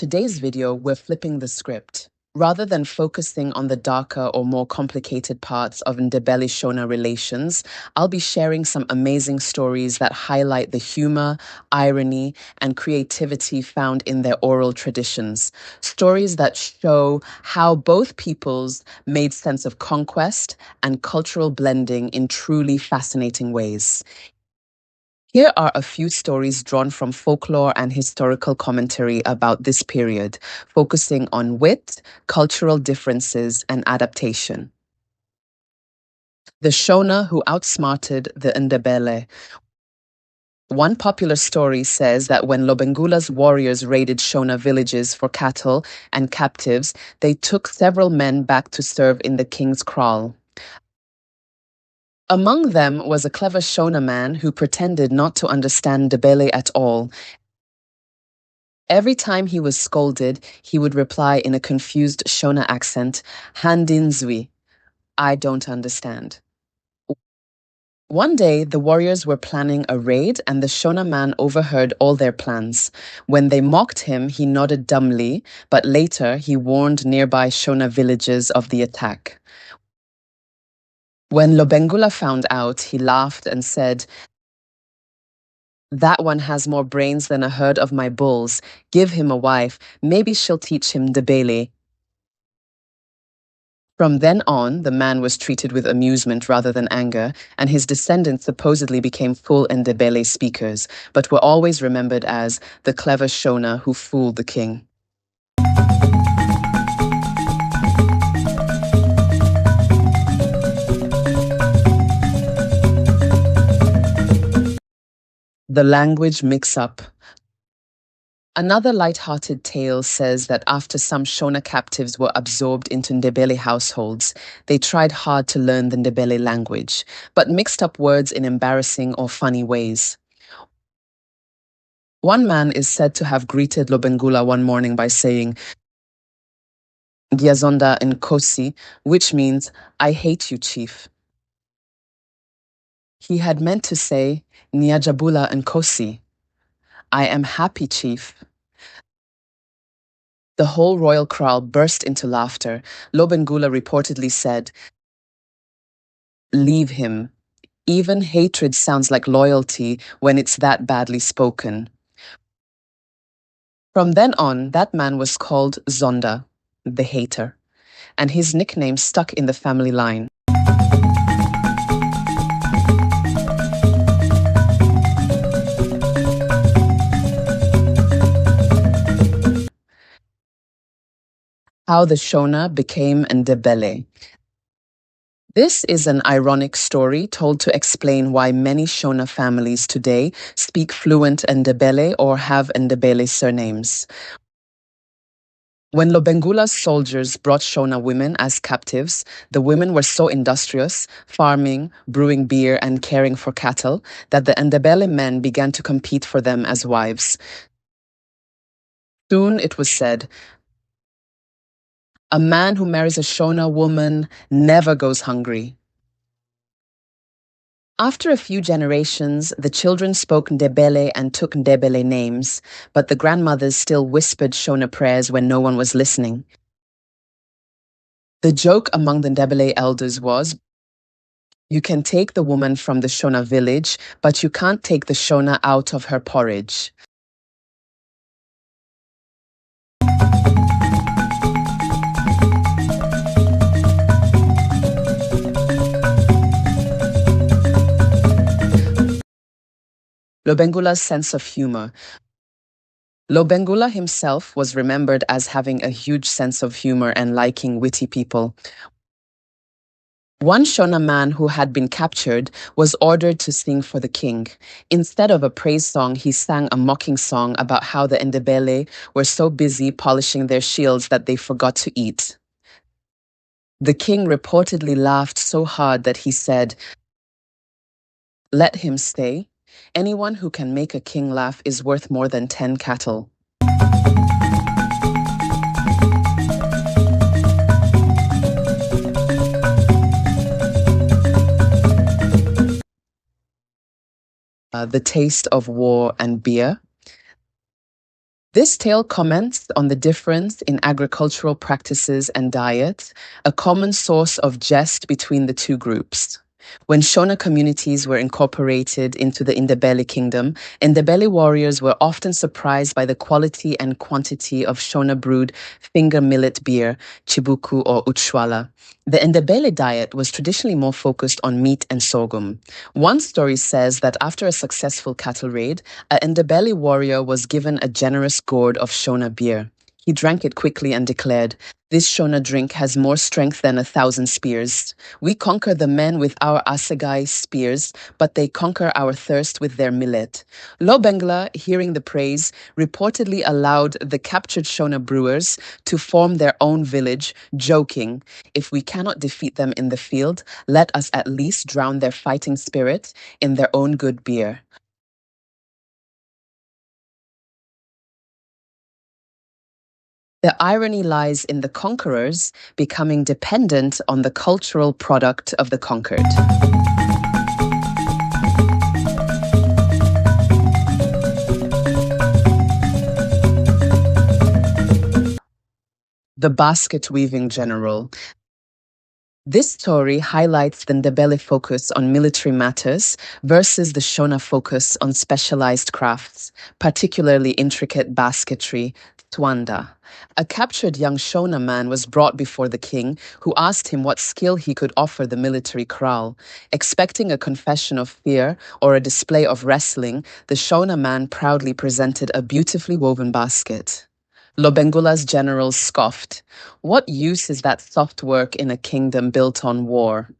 today's video, we're flipping the script. Rather than focusing on the darker or more complicated parts of Ndebele-Shona relations, I'll be sharing some amazing stories that highlight the humor, irony, and creativity found in their oral traditions. Stories that show how both peoples made sense of conquest and cultural blending in truly fascinating ways. Here are a few stories drawn from folklore and historical commentary about this period, focusing on wit, cultural differences, and adaptation. The Shona who outsmarted the Ndebele. One popular story says that when Lobengula's warriors raided Shona villages for cattle and captives, they took several men back to serve in the king's kraal. Among them was a clever Shona man who pretended not to understand Ndebele at all. Every time he was scolded, he would reply in a confused Shona accent, Handinzwi, I don't understand. One day, the warriors were planning a raid and the Shona man overheard all their plans. When they mocked him, he nodded dumbly, but later he warned nearby Shona villages of the attack. When Lobengula found out, he laughed and said, that one has more brains than a herd of my bulls. Give him a wife. Maybe she'll teach him Ndebele. From then on, the man was treated with amusement rather than anger, and his descendants supposedly became full Ndebele speakers, but were always remembered as the clever Shona who fooled the king. The language mix-up. Another light-hearted tale says that after some Shona captives were absorbed into Ndebele households, they tried hard to learn the Ndebele language, but mixed up words in embarrassing or funny ways. One man is said to have greeted Lobengula one morning by saying, Gyazonda Nkosi, which means, I hate you, chief. He had meant to say, Nyajabula Nkosi, I am happy, chief. The whole royal kraal burst into laughter. Lobengula reportedly said, leave him. Even hatred sounds like loyalty when it's that badly spoken. From then on, that man was called Zonda, the hater, and his nickname stuck in the family line. How the Shona became Ndebele. This is an ironic story told to explain why many Shona families today speak fluent Ndebele or have Ndebele surnames. When Lobengula's soldiers brought Shona women as captives, the women were so industrious, farming, brewing beer, and caring for cattle, that the Ndebele men began to compete for them as wives. Soon it was said, a man who marries a Shona woman never goes hungry. After a few generations, the children spoke Ndebele and took Ndebele names, but the grandmothers still whispered Shona prayers when no one was listening. The joke among the Ndebele elders was, you can take the woman from the Shona village, but you can't take the Shona out of her porridge. Lobengula's sense of humor. Lobengula himself was remembered as having a huge sense of humor and liking witty people. One Shona man who had been captured was ordered to sing for the king. Instead of a praise song, he sang a mocking song about how the Ndebele were so busy polishing their shields that they forgot to eat. The king reportedly laughed so hard that he said, let him stay. Anyone who can make a king laugh is worth more than 10 cattle. The taste of war and beer. This tale comments on the difference in agricultural practices and diet, a common source of jest between the two groups. When Shona communities were incorporated into the Ndebele kingdom, Ndebele warriors were often surprised by the quality and quantity of Shona brewed finger millet beer, chibuku or uchwala. The Ndebele diet was traditionally more focused on meat and sorghum. One story says that after a successful cattle raid, a Ndebele warrior was given a generous gourd of Shona beer. He drank it quickly and declared, "This Shona drink has more strength than 1,000 spears. We conquer the men with our assegai spears, but they conquer our thirst with their millet." Lobengula, hearing the praise, reportedly allowed the captured Shona brewers to form their own village, joking, "If we cannot defeat them in the field, let us at least drown their fighting spirit in their own good beer." The irony lies in the conquerors becoming dependent on the cultural product of the conquered. The basket weaving general. This story highlights the Ndebele focus on military matters versus the Shona focus on specialized crafts, particularly intricate basketry, Twanda. A captured young Shona man was brought before the king, who asked him what skill he could offer the military kraal. Expecting a confession of fear or a display of wrestling, the Shona man proudly presented a beautifully woven basket. Lobengula's generals scoffed. "What use is that soft work in a kingdom built on war?"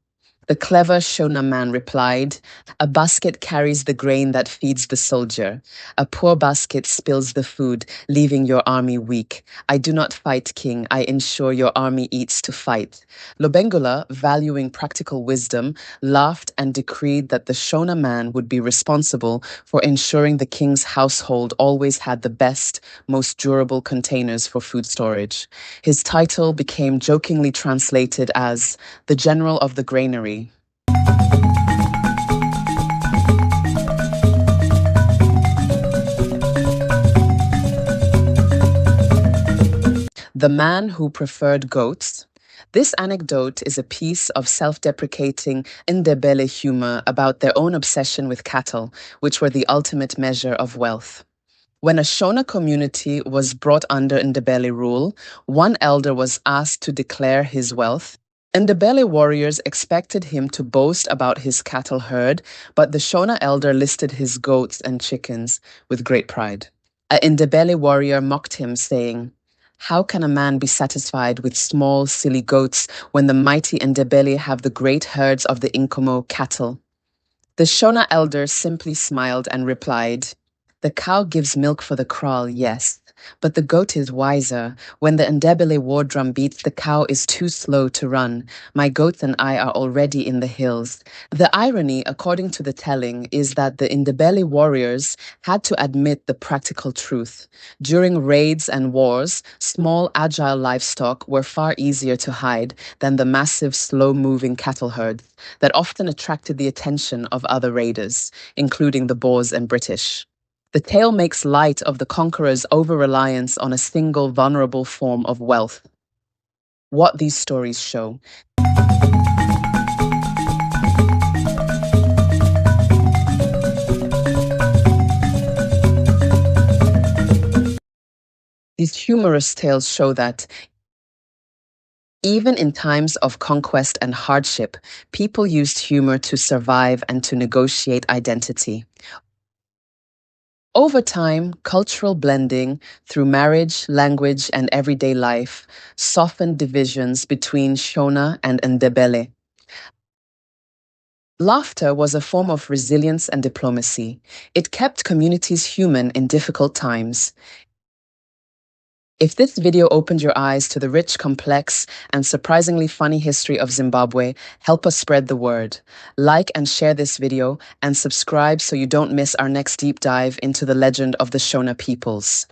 The clever Shona man replied, "A basket carries the grain that feeds the soldier. A poor basket spills the food, leaving your army weak. I do not fight, king. I ensure your army eats to fight." Lobengula, valuing practical wisdom, laughed and decreed that the Shona man would be responsible for ensuring the king's household always had the best, most durable containers for food storage. His title became jokingly translated as the General of the Granary. The man who preferred goats. This anecdote is a piece of self-deprecating Ndebele humor about their own obsession with cattle, which were the ultimate measure of wealth. When a Shona community was brought under Ndebele rule, one elder was asked to declare his wealth. Ndebele warriors expected him to boast about his cattle herd, but the Shona elder listed his goats and chickens with great pride. A Ndebele warrior mocked him, saying, "How can a man be satisfied with small, silly goats when the mighty Ndebele have the great herds of the Inkomo cattle?" The Shona elder simply smiled and replied, "The cow gives milk for the kraal, yes, but the goat is wiser. When the Ndebele war drum beats, the cow is too slow to run. My goats and I are already in the hills." The irony, according to the telling, is that the Ndebele warriors had to admit the practical truth. During raids and wars, small, agile livestock were far easier to hide than the massive, slow-moving cattle herds that often attracted the attention of other raiders, including the Boers and British. The tale makes light of the conqueror's over-reliance on a single vulnerable form of wealth. What these stories show. These humorous tales show that even in times of conquest and hardship, people used humor to survive and to negotiate identity. Over time, cultural blending through marriage, language, and everyday life softened divisions between Shona and Ndebele. Laughter was a form of resilience and diplomacy. It kept communities human in difficult times. If this video opened your eyes to the rich, complex, and surprisingly funny history of Zimbabwe, help us spread the word. Like and share this video, and subscribe so you don't miss our next deep dive into the legend of the Shona Peoples.